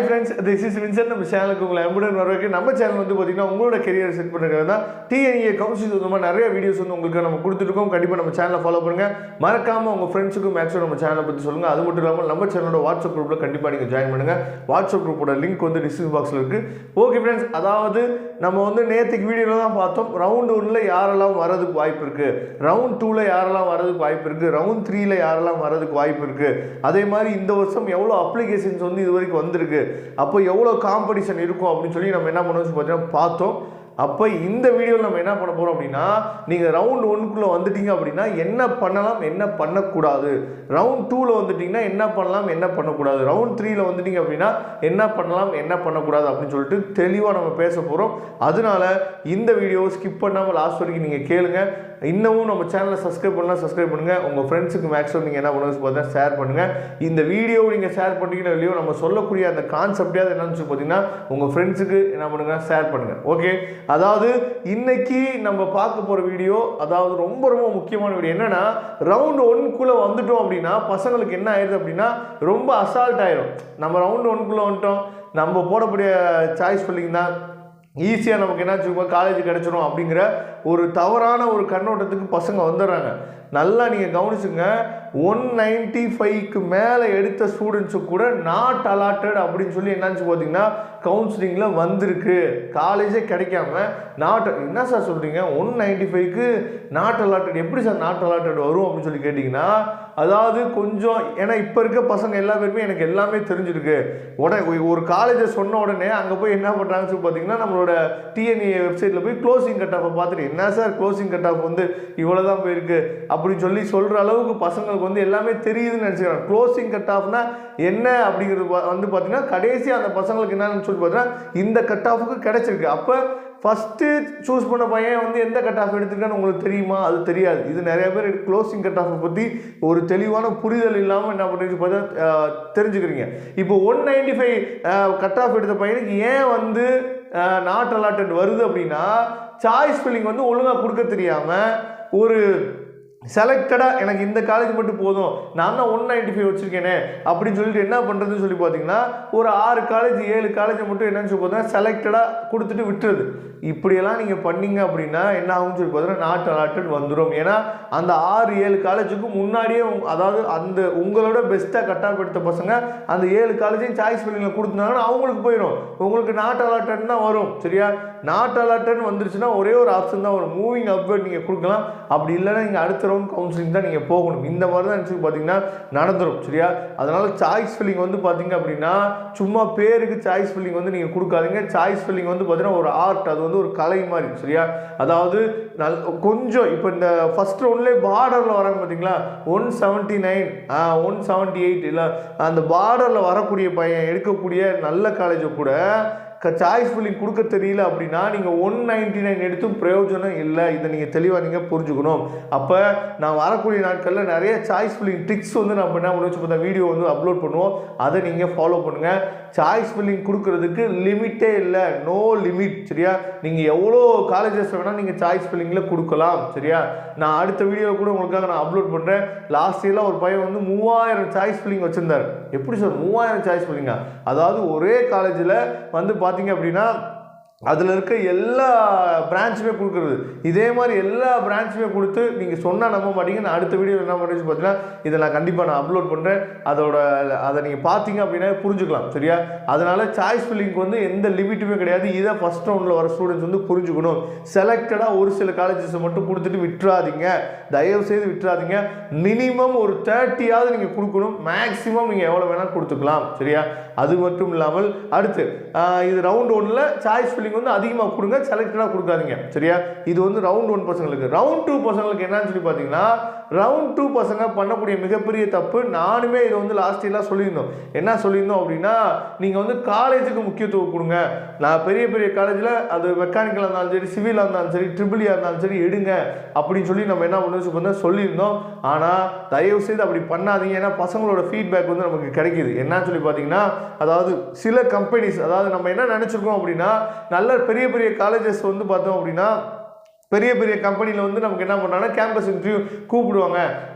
friends, this is Vincent. நம்ம சேனலுக்கு உங்களை அன்புடன் வரவேற்க. நம்ம சேனல் வந்து பாத்தீங்கன்னா உங்களோட கரியர் செட் பண்றது தான் TNEA கவுன்சில் சம்பந்தமா நிறைய வீடியோஸ் வந்து உங்களுக்கு நம்ம கொடுத்துட்டு இருக்கோம். கண்டிப்பா நம்ம சேனலை ஃபாலோ பண்ணுங்க. மறக்காம உங்க ஃப்ரெண்ட்ஸ்க்கு மேக்ஸிமம் நம்ம சேனலை பத்தி சொல்லுங்க. அது மட்டும் இல்லாம நம்ம சேனலோட வாட்ஸ்அப் குரூப்ல கண்டிப்பா நீங்க ஜாயின் பண்ணுங்க. வாட்ஸ்அப் குரூப்போட லிங்க் வந்து டிஸ்கிரிப்ஷன் பாக்ஸ்ல இருக்கு. ஓகே फ्रेंड्स, அதாவது நம்ம வந்து நேத்துக்கு வீடியோல தான் பார்த்தோம் ரவுண்ட் 1ல யாரெல்லாம் வரதுக்கு வாய்ப்பு இருக்கு, ரவுண்ட் 2ல யாரெல்லாம் வரதுக்கு வாய்ப்பு இருக்கு, ரவுண்ட் 3ல யாரெல்லாம் வரதுக்கு வாய்ப்பு இருக்கு. அதே மாதிரி இந்த வருஷம் எவ்வளவு அப்ளிகேஷன்ஸ் வந்து இது வரைக்கும் வந்திருக்கு, அப்போ எவ்வளவு காம்படிஷன் இருக்கும் அப்படின்னு சொல்லி நம்ம என்ன பண்ணுவோம் பார்த்தீங்கன்னா பார்த்தோம். அப்போ இந்த வீடியோவில் நம்ம என்ன பண்ண போகிறோம் அப்படின்னா, நீங்கள் ரவுண்ட் 1க்குள்ளே வந்துட்டீங்க அப்படின்னா என்ன பண்ணலாம் என்ன பண்ணக்கூடாது, ரவுண்ட் 2ல் வந்துட்டிங்கன்னா என்ன பண்ணலாம் என்ன பண்ணக்கூடாது, ரவுண்ட் 3ல் வந்துட்டீங்க அப்படின்னா என்ன பண்ணலாம் என்ன பண்ணக்கூடாது அப்படின்னு சொல்லிட்டு தெளிவாக நம்ம பேச போகிறோம். அதனால இந்த வீடியோவை ஸ்கிப் பண்ணாமல் லாஸ்ட் வரைக்கும் நீங்கள் கேளுங்க. இன்னமும் நம்ம சேனலை சப்ஸ்கிரைப் பண்ணலாம், சப்ஸ்கிரைப் பண்ணுங்கள். உங்கள் ஃப்ரெண்ட்ஸுக்கு மேக்ஸிமம் நீங்கள் என்ன பண்ணுறது பார்த்தா ஷேர் பண்ணுங்கள். இந்த வீடியோவை நீங்கள் ஷேர் பண்ணிங்கன்னா இல்லையோ நம்ம சொல்லக்கூடிய அந்த கான்செப்டாவது என்னன்னு சொல்லி பார்த்தீங்கன்னா உங்கள் ஃப்ரெண்ட்ஸுக்கு என்ன பண்ணுங்கள் ஷேர் பண்ணுங்கள். ஓகே, அதாவது இன்னைக்கு நம்ம பார்க்க போகிற வீடியோ அதாவது ரொம்ப ரொம்ப முக்கியமான வீடியோ. என்னன்னா ரவுண்ட் 1க்குள்ளே வந்துட்டோம் அப்படின்னா பசங்களுக்கு என்ன ஆயிடுது அப்படின்னா ரொம்ப அசால்ட் ஆயிடும். நம்ம ரவுண்ட் 1க்குள்ளே வந்துட்டோம், நம்ம போடக்கூடிய சாய்ஸ் ஃபில்லிங் தான் ஈஸியாக நமக்கு என்ன வச்சுக்கோங்க காலேஜ் கிடச்சிரும் அப்படிங்கிற ஒரு தவறான ஒரு கண்ணோட்டத்துக்கு பசங்க வந்துடுறாங்க. நல்லா நீங்கள் கவனிச்சுங்க, 195க்கு மேலே எடுத்த ஸ்டூடெண்ட்ஸு கூட நாட் அலாட்டட் அப்படின்னு சொல்லி என்னன்னு பார்த்தீங்கன்னா கவுன்சிலிங்கில் வந்திருக்கு. காலேஜே கிடைக்காம நாட் என்ன சார் சொல்கிறீங்க 195க்கு நாட் அலாட்டட் எப்படி சார் நாட் அலாட்டட் வரும் அப்படின்னு சொல்லி கேட்டிங்கன்னா, அதாவது கொஞ்சம் ஏன்னா இப்போ இருக்க பசங்க எல்லா பேருமே எனக்கு எல்லாமே தெரிஞ்சிருக்கு. உடனே ஒரு காலேஜை சொன்ன உடனே அங்கே போய் என்ன பண்ணுறாங்கன்னு சொல்லி பார்த்தீங்கன்னா நம்மளோட TNEA வெப்சைட்டில் போய் க்ளோசிங் கட் ஆஃபை பார்த்துட்டு என்ன சார் க்ளோசிங் கட் ஆஃப் வந்து இவ்வளோ தான் போயிருக்கு அப்படின்னு சொல்லி சொல்கிற அளவுக்கு பசங்களுக்கு வந்து எல்லாமே தெரியுதுன்னு நினச்சிக்கிறாங்க. க்ளோசிங் கட் ஆஃப்னா என்ன அப்படிங்கிறது வந்து பார்த்தீங்கன்னா கடைசியாக அந்த பசங்களுக்கு என்னன்னு சொல்லி பார்த்தீங்கன்னா இந்த கட் ஆஃபுக்கு கிடைச்சிருக்கு. அப்போ ஃபஸ்ட்டு சூஸ் பண்ண பையன் வந்து எந்த கட் ஆஃப் எடுத்துருக்கான்னு உங்களுக்கு தெரியுமா? அது தெரியாது. இது நிறைய பேர் க்ளோசிங் கட் ஆஃபை பற்றி ஒரு தெளிவான புரிதல் இல்லாமல் என்ன பண்ணுறது பார்த்தா தெரிஞ்சுக்கிறீங்க. இப்போ 195 கட் ஆஃப் எடுத்த பையனுக்கு ஏன் வந்து நாட் அலாட்டட் வருது அப்படின்னா சாய்ஸ் ஃபில்லிங் வந்து ஒழுங்காக கொடுக்க தெரியாமல் ஒரு செலக்டடாக எனக்கு இந்த காலேஜ் மட்டும் போதும் நான் தான் 195 வச்சுருக்கேனே அப்படின்னு சொல்லிட்டு என்ன பண்ணுறதுன்னு சொல்லி பார்த்தீங்கன்னா ஒரு 6 காலேஜ் 7 காலேஜை மட்டும் என்னன்னு சொல்லி பார்த்தீங்கன்னா செலக்டடாக கொடுத்துட்டு விட்டுறது. இப்படியெல்லாம் நீங்கள் பண்ணீங்க அப்படின்னா என்ன ஆகும்னு சொல்லி பார்த்தீங்கன்னா நாட் அலாட்டட் வந்துடும். ஏன்னா அந்த 6-7 காலேஜுக்கு முன்னாடியே அதாவது அந்த உங்களோட பெஸ்ட்டாக கட் ஆஃப் எடுத்த பசங்க அந்த 7 காலேஜையும் சாய்ஸ் ஃபில்லிங்கில் கொடுத்துருந்தாங்கன்னா அவங்களுக்கு போயிடும், உங்களுக்கு நாட் அலாட்டட் தான் வரும். சரியா, நாட் அலாட்டட் வந்துருச்சுன்னா ஒரே ஒரு ஆப்ஷன் தான் வரும், மூவிங் அப்வர்ட் நீங்கள் கொடுக்கலாம். அப்படி இல்லைன்னா நீங்கள் அடுத்த கவுன்சிலிங் தான் நீங்கள் போகணும். இந்த மாதிரி தான் நினச்சி பார்த்தீங்கன்னா நடந்துடும். சரியா, அதனால சாய்ஸ் ஃபில்லிங் வந்து பார்த்தீங்க அப்படின்னா சும்மா பேருக்கு சாய்ஸ் ஃபில்லிங் வந்து நீங்கள் கொடுக்காதீங்க. சாய்ஸ் ஃபில்லிங் வந்து பார்த்தீங்கன்னா ஒரு ஆர்ட், அது வந்து ஒரு கலை மாதிரி. சரியா, அதாவது கொஞ்சம் இப்போ இந்த ஃபர்ஸ்ட் ரவுண்ட்லேயே பார்டரில் வராங்க பார்த்தீங்களா 179 178 இல்லை அந்த பார்டரில் வரக்கூடிய பையன் எடுக்கக்கூடிய நல்ல காலேஜை கூட சாய்ஸ் ஃபில்லிங் கொடுக்க தெரியல அப்படின்னா நீங்கள் 199 எடுத்தும் பிரயோஜனம் இல்லை. இதை நீங்கள் தெளிவாக நீங்கள் புரிஞ்சுக்கணும். அப்போ நான் வரக்கூடிய நாட்களில் நிறைய சாய்ஸ் ஃபில்லிங் ட்ரிக்ஸ் வந்து நம்ம என்ன பண்ணி பார்த்தா வீடியோ வந்து அப்லோட் பண்ணுவோம், அதை நீங்கள் ஃபாலோ பண்ணுங்கள். சாய்ஸ் ஃபில்லிங் கொடுக்கறதுக்கு லிமிட்டே இல்லை, நோ லிமிட். சரியா, நீங்கள் எவ்வளோ காலேஜஸ் வேணால் நீங்கள் சாய்ஸ் ஃபில்லிங்கில் கொடுக்கலாம். சரியா, நான் அடுத்த வீடியோவில் கூட உங்களுக்காக நான் அப்லோட் பண்ணுறேன். லாஸ்ட் இயரில் ஒரு பையன் வந்து 3000 சாய்ஸ் ஃபில்லிங் வச்சுருந்தார். எப்படி சார் 3000 சாய்ஸ் ஃபில்லிங்கா? அதாவது ஒரே காலேஜில் வந்து பார்த்தீங்க அப்படின்னா அதில் இருக்க எல்லா பிரான்ச்சுமே கொடுக்குறது. இதே மாதிரி எல்லா பிரான்ச்சுமே கொடுத்து நீங்கள் சொன்னால் நம்ப மாட்டீங்க. நான் அடுத்த வீடியோ என்ன பண்ணுறது பார்த்தீங்கன்னா இதை நான் கண்டிப்பாக நான் அப்லோட் பண்ணுறேன். அதை நீங்கள் பார்த்தீங்க அப்படின்னா புரிஞ்சுக்கலாம். சரியா, அதனால் சாய்ஸ் ஃபில்லிங்க்கு வந்து எந்த லிமிட்டுமே கிடையாது. இதை ஃபஸ்ட் ரவுண்டில் வர ஸ்டூடெண்ட்ஸ் வந்து புரிஞ்சுக்கணும். செலக்டடாக ஒரு சில காலேஜஸை மட்டும் கொடுத்துட்டு விட்டுறாதீங்க, தயவு செய்து விட்டுறாதீங்க. மினிமம் ஒரு 30ஆவது நீங்கள் கொடுக்கணும், மேக்ஸிமம் நீங்கள் எவ்வளோ வேணாலும் கொடுத்துக்கலாம். சரியா, அது மட்டும் இல்லாமல் அடுத்து இது ரவுண்ட் 1ல் சாய்ஸ் ஃபில்லிங் வந்து அதிகமாக கொடுங்க, செலக்டடாக கொடுக்காதீங்க. சரியா, இது வந்து ரவுண்ட் 1 பசங்களுக்கு. ரவுண்ட் 2 பசங்களுக்கு என்னன்னு சொல்லி பார்த்தீங்கன்னா ரவுண்ட் 2 பசங்க பண்ணக்கூடிய மிகப்பெரிய தப்பு, நானுமே இதை வந்து லாஸ்ட் இயர்லாம் சொல்லியிருந்தோம். என்ன சொல்லியிருந்தோம் அப்படின்னா நீங்கள் வந்து காலேஜுக்கு முக்கியத்துவம் கொடுங்க. நான் பெரிய பெரிய காலேஜில் அது மெக்கானிக்கலாக இருந்தாலும் சரி, சிவிலாக இருந்தாலும் சரி, ட்ரிபிளியாக இருந்தாலும் சரி எடுங்க அப்படின்னு சொல்லி நம்ம என்ன பண்ண சொல்லியிருந்தோம். ஆனால் தயவு செய்து அப்படி பண்ணாதீங்க. ஏன்னா பசங்களோட ஃபீட்பேக் வந்து நமக்கு கிடைக்கிது. என்னன்னு சொல்லி பார்த்தீங்கன்னா அதாவது சில கம்பெனிஸ், அதாவது நம்ம என்ன நினச்சிருக்கோம் அப்படின்னா நல்ல பெரிய பெரிய காலேஜஸ் வந்து பார்த்தோம் அப்படின்னா பெரிய பெரிய கம்பெனியில் வந்து நமக்கு என்ன பண்ணாங்கன்னா கேம்பஸ் இன்டர்வியூ கூப்பிடுவாங்க,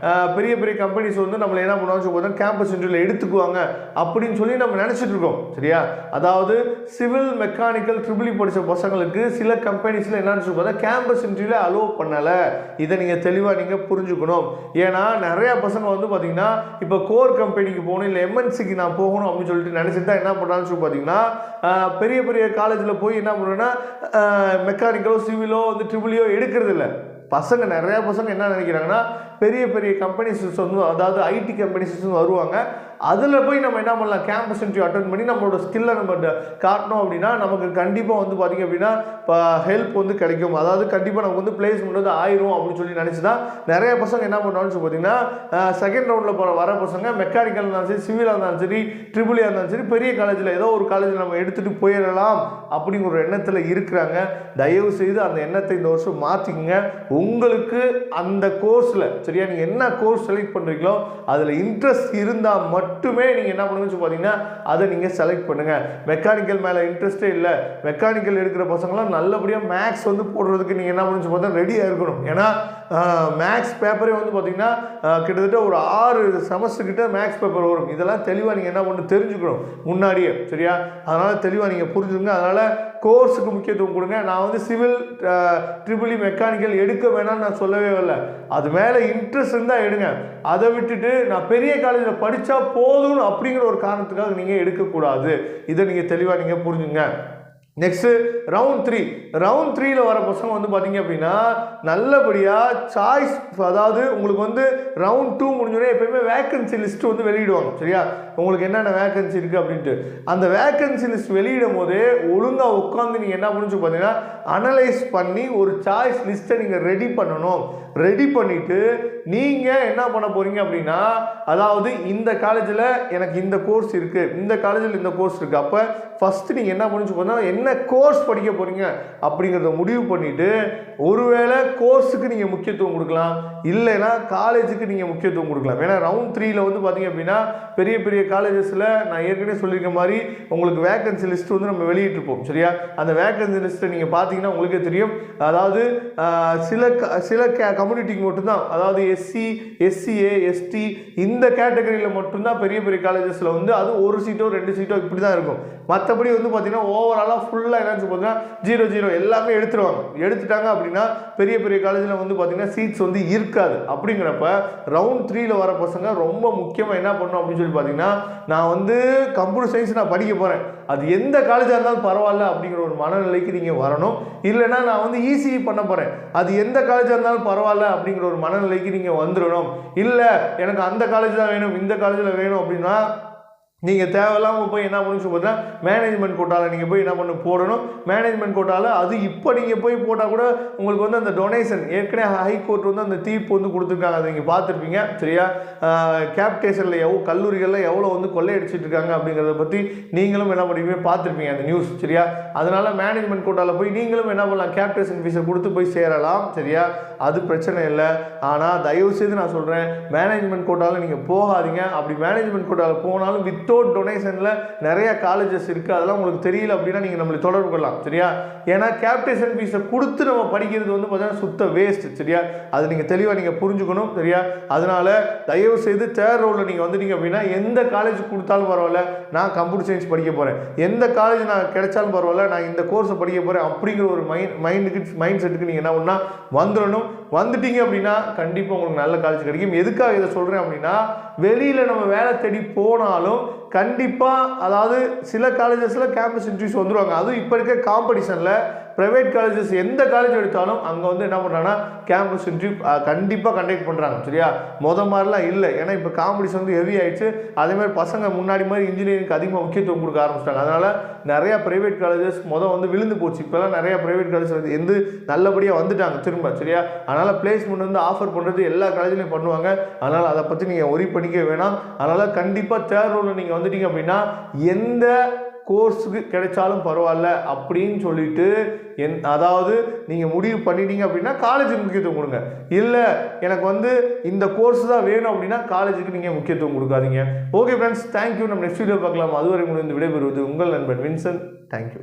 பெரிய பெரிய கம்பெனிஸ் வந்து நம்மளை என்ன பண்ணுவாங்க கேம்பஸ் இன்டர்வியூவில் எடுத்துக்குவாங்க அப்படின்னு சொல்லி நம்ம நினச்சிட்டு இருக்கோம். சரியா? அதாவது சிவில் மெக்கானிக்கல் ட்ரிபிள் படித்த பசங்களுக்கு சில கம்பெனிஸில் என்னன்னு சொல்லி பார்த்தா கேம்பஸ் இன்டர்வியூவில் அலோவ் பண்ணலை. இதை நீங்கள் தெளிவாக நீங்கள் புரிஞ்சுக்கணும். ஏன்னா நிறையா பசங்க வந்து பார்த்தீங்கன்னா இப்போ கோர் கம்பெனிக்கு போகணும், இல்லை எம்என்சிக்கு நான் போகணும் அப்படின்னு சொல்லிட்டு நினச்சிட்டு தான் என்ன பண்ணுறான்னு சொல்லி பார்த்தீங்கன்னா பெரிய பெரிய காலேஜில் போய் என்ன பண்ணுறேன்னா மெக்கானிக்கலோ சிவிலோ வந்து ட்ரிபிளியோ எடுக்கிறது இல்லை. பசங்க நிறையா பசங்க என்ன நினைக்கிறாங்கன்னா பெரிய பெரிய கம்பெனிஸ் வந்து அதாவது ஐடி கம்பெனிஸ் வருவாங்க, அதில் போய் நம்ம என்ன பண்ணலாம் கேம்பஸ் இன்டர்வியூ அட்டென்ட் பண்ணி நம்மளோட ஸ்கில்லை நம்ம காட்டணும் அப்படின்னா நமக்கு கண்டிப்பாக வந்து பார்த்திங்க அப்படின்னா ஹெல்ப் வந்து கிடைக்கும். அதாவது கண்டிப்பாக நமக்கு வந்து பிளேஸ்மெண்ட் வந்து ஆயிரும் அப்படின்னு சொல்லி நினச்சி தான் நிறைய பசங்க என்ன பண்ணுறாங்கன்னு சொல்லி பார்த்தீங்கன்னா செகண்ட் ரவுண்டில் வர பசங்க மெக்கானிக்கல் இருந்தாலும் சரி, சிவிலாக இருந்தாலும் சரி, ட்ரிபிளியாக இருந்தாலும் சரி, பெரிய காலேஜில் ஏதோ ஒரு காலேஜில் நம்ம எடுத்துகிட்டு போயிடலாம் அப்படிங்கிற ஒரு எண்ணத்தில் இருக்கிறாங்க. தயவு செய்து அந்த எண்ணத்தை இந்த வருஷம் மாற்றிக்கங்க. உங்களுக்கு அந்த கோர்ஸில் சரியா நீங்கள் என்ன கோர்ஸ் செலக்ட் பண்ணுறீங்களோ அதில் இன்ட்ரெஸ்ட் இருந்தால் மட்டுமே நீங்கள் என்ன பண்ணுங்கன்னு பார்த்தீங்கன்னா அதை நீங்கள் செலக்ட் பண்ணுங்கள். மெக்கானிக்கல் மேலே இன்ட்ரெஸ்ட்டே இல்லை, மெக்கானிக்கல் எடுக்கிற பசங்களாம் நல்லபடியாக மேக்ஸ் வந்து போடுறதுக்கு நீங்கள் என்ன பண்ணுன்னு பார்த்தா ரெடியாக இருக்கணும். ஏன்னா மேக்ஸ் பேப்பரே வந்து பார்த்தீங்கன்னா கிட்டத்தட்ட ஒரு 6 செமஸ்டர் கிட்ட மேக்ஸ் பேப்பர் வரும். இதெல்லாம் தெளிவாக நீங்கள் என்ன பண்ணு தெரிஞ்சுக்கணும் முன்னாடியே. சரியா? அதனால் தெளிவாக நீங்கள் புரிஞ்சுக்கங்க. அதனால் கோர்ஸுக்கு முக்கியத்துவம் கொடுங்க. நான் வந்து சிவில் ட்ரிபிள் மெக்கானிக்கல் எடுக்க வேணாம்னு நான் சொல்லவே இல்லை. அது மேலே இன்ட்ரெஸ்ட் இருந்தால் எடுங்க. அதை விட்டுட்டு நான் பெரிய காலேஜில் படித்தா போதும் அப்படிங்கிற ஒரு காரணத்துக்காக நீங்கள் எடுக்கக்கூடாது. இதை நீங்கள் தெளிவாக நீங்கள் புரிஞ்சுங்க. Next round 3. ரவுண்ட் 3ல் வர பசங்க வந்து பார்த்தீங்க அப்படின்னா நல்லபடியாக சாய்ஸ், அதாவது உங்களுக்கு வந்து ரவுண்ட் 2 முடிஞ்சோடனே எப்பயுமே வேக்கன்சி லிஸ்ட் வந்து வெளியிடுவாங்க. சரியா? உங்களுக்கு என்னென்ன வேக்கன்சி இருக்குது அப்படின்ட்டு அந்த வேக்கன்சி லிஸ்ட் வெளியிடும் போதே ஒழுங்காக உட்காந்து நீங்கள் என்ன பண்ணு பார்த்தீங்கன்னா அனலைஸ் பண்ணி ஒரு சாய்ஸ் லிஸ்ட்டை நீங்கள் ரெடி பண்ணணும். ரெடி பண்ணிவிட்டு நீங்கள் என்ன பண்ண போகிறீங்க அப்படின்னா அதாவது இந்த காலேஜில் எனக்கு இந்த கோர்ஸ் இருக்குது, இந்த காலேஜில் இந்த கோர்ஸ் இருக்குது. அப்போ ஃபஸ்ட்டு நீங்கள் என்ன பண்ணு பார்த்தீங்கன்னா என்ன கோர்ஸ் படிக்க போகிறீங்க அப்படிங்கிறத முடிவு பண்ணிவிட்டு ஒருவேளை கோர்ஸுக்கு நீங்கள் முக்கியத்துவம் கொடுக்கலாம், இல்லைன்னா காலேஜுக்கு நீங்கள் முக்கியத்துவம் கொடுக்கலாம். ஏன்னா ரவுண்ட் 3ல் வந்து பார்த்தீங்க அப்படின்னா பெரிய பெரிய காலேஜஸில் நான் ஏற்கனவே சொல்லியிருக்க மாதிரி உங்களுக்கு வேக்கன்சி லிஸ்ட் வந்து நம்ம வெளியிட்டிருப்போம். சரியா? அந்த வேக்கன்சி லிஸ்ட்டை நீங்கள் பார்த்தீங்கன்னா உங்களுக்கே தெரியும். அதாவது சில கம்யூனிட்டிக்கு மட்டும்தான், அதாவது எஸ்சி, எஸ்சிஏ, எஸ்டி இந்த கேட்டகரியில் மட்டும்தான் பெரிய பெரிய காலேஜஸில் வந்து அது ஒரு சீட்டோ 2 சீட்டோ இப்படி தான் இருக்கும். மற்றபடி வந்து பார்த்தீங்கன்னா ஓவராலாக ஃபுல்லாக என்னன்னு பார்த்தீங்கன்னா 0 எல்லாமே எடுத்துருவாங்க. எடுத்துட்டாங்க அப்படின்னா பெரிய பெரிய காலேஜில் வந்து பார்த்தீங்கன்னா சீட்ஸ் வந்து இருக்காது. அப்படிங்கிறப்ப ரவுண்ட் 3ல் வர பசங்க ரொம்ப முக்கியமாக என்ன பண்ணணும் அப்படின்னு சொல்லி பார்த்தீங்கன்னா நான் வந்து கம்ப்யூட்டர் சயின்ஸ் நான் படிக்க போகிறேன், அது எந்த காலேஜாக இருந்தாலும் பரவாயில்ல அப்படிங்கிற ஒரு மனநிலைக்கு நீங்கள் வரணும். இல்லைன்னா நான் வந்து இசிஇ பண்ண போகிறேன், அது எந்த காலேஜாக இருந்தாலும் பரவாயில்ல அப்படிங்கிற ஒரு மனநிலைக்கு நீங்கள் வந்துடணும். இல்லை எனக்கு அந்த காலேஜ் தான் வேணும், இந்த காலேஜில் வேணும் அப்படின்னா நீங்கள் தேவையில்லாமல் போய் என்ன பண்ணு பார்த்தீங்கன்னா மேனேஜ்மெண்ட் கோட்டாவில் நீங்கள் போய் என்ன பண்ணு போடணும். மேனேஜ்மெண்ட் கோட்டாவில் அது இப்போ நீங்கள் போய் போட்டால் கூட உங்களுக்கு வந்து அந்த டொனேஷன் ஏற்கனவே ஹைகோர்ட் வந்து அந்த தீர்ப்பு வந்து கொடுத்துருக்காங்க, அதை நீங்கள் பார்த்துருப்பீங்க. சரியா? கேபிடேஷனில் கல்லூரிகளில் எவ்வளோ வந்து கொள்ளையடிச்சிட்டு இருக்காங்க அப்படிங்கிறத பற்றி நீங்களும் என்ன பண்ணுவீங்க பார்த்துருப்பீங்க அந்த நியூஸ். சரியா? அதனால் மேனேஜ்மெண்ட் கோட்டாவில் போய் நீங்களும் என்ன பண்ணலாம் கேபிடேஷன் ஃபீஸை கொடுத்து போய் சேரலாம். சரியா? அது பிரச்சனை இல்லை. ஆனால் தயவுசெய்து நான் சொல்கிறேன் மேனேஜ்மெண்ட் கோட்டாவில் நீங்கள் போகாதீங்க. அப்படி மேனேஜ்மெண்ட் கோட்டாவில் போனாலும் வித்தவுட் டொனேஷனில் நிறைய காலேஜஸ் இருக்குது, அதெல்லாம் உங்களுக்கு தெரியல அப்படின்னா நீங்கள் நம்மளை தொடர்பு கொள்ளலாம். சரியா? ஏன்னா கேபிடேஷன் ஃபீஸை கொடுத்து நம்ம படிக்கிறது வந்து பார்த்தீங்கன்னா சுத்த வேஸ்ட். சரியா? அது நீங்கள் தெளிவாக நீங்கள் புரிஞ்சுக்கணும். சரியா? அதனால் தயவு செய்து தேர்ட் ரவுண்டில் நீங்கள் வந்துட்டீங்க அப்படின்னா எந்த காலேஜ் கொடுத்தாலும் பரவாயில்ல, நான் கம்ப்யூட்டர் சயின்ஸ் படிக்க போகிறேன், எந்த காலேஜ் நான் கிடைச்சாலும் பரவாயில்ல, நான் இந்த கோர்ஸை படிக்க போகிறேன் அப்படிங்கிற ஒரு மைண்ட் செட்டுக்கு நீங்கள் என்ன பண்ணால் வந்துடணும். வந்துட்டீங்க அப்படின்னா கண்டிப்பாக உங்களுக்கு நல்ல காலேஜ் கிடைக்கும். எதுக்காக இதை சொல்கிறேன் அப்படின்னா வெளியில் நம்ம வேலை தேடி போனாலும் கண்டிப்பாக அதாவது சில காலேஜஸில் கேம்பஸ் இன்டர்வியூஸ் வந்துடுவாங்க. அதுவும் இப்போ இருக்க காம்படிஷனில் ப்ரைவேட் காலேஜஸ் எந்த காலேஜ் எடுத்தாலும் அங்கே வந்து என்ன பண்ணுறாங்கன்னா கேம்பஸ் இன்டர்வியூ கண்டிப்பாக கண்டக்ட் பண்ணுறாங்க. சரியா? மாதிரிலாம் இல்லை. ஏன்னா இப்போ காம்படிஷன் வந்து ஹெவி ஆகிடுச்சு. அதேமாதிரி பசங்க முன்னாடி மாதிரி இன்ஜினியரிங்க்கு அதிகமாக முக்கியத்துவம் கொடுக்க ஆரம்பிச்சிட்டாங்க. அதனால் நிறையா ப்ரைவேட் காலேஜஸ் வந்து விழுந்து போச்சு. இப்போலாம் நிறையா ப்ரைவேட் காலேஜ் வந்து எந்த நல்லபடியாக வந்துட்டாங்க திரும்ப. சரியா? அதனால் பிளேஸ்மெண்ட் வந்து ஆஃபர் பண்ணுறது எல்லா காலேஜ்லையும் பண்ணுவாங்க. அதனால் அதை பற்றி நீங்கள் ஒரி பண்ணிக்க வேணாம். அதனால் கண்டிப்பாக தேர்ட் ரவுண்டில் நீங்கள் வந்துட்டீங்க அப்படின்னா எந்த கோர்ஸுக்கு கிடைச்சாலும் பரவாயில்ல அப்படின்னு சொல்லிட்டு அதாவது நீங்கள் முடிவு பண்ணிட்டீங்க அப்படின்னா காலேஜுக்கு முக்கியத்துவம் கொடுங்க. இல்லை எனக்கு வந்து இந்த கோர்ஸ் தான் வேணும் அப்படின்னா காலேஜுக்கு நீங்கள் முக்கியத்துவம் கொடுக்காதீங்க. Okay friends, thank you. நம்ம நெக்ஸ்ட் வீடியோ பார்க்கலாம். அதுவரை முடிந்து விடைபெறுவது உங்கள் நண்பன் வின்சென்ட். தேங்க்யூ.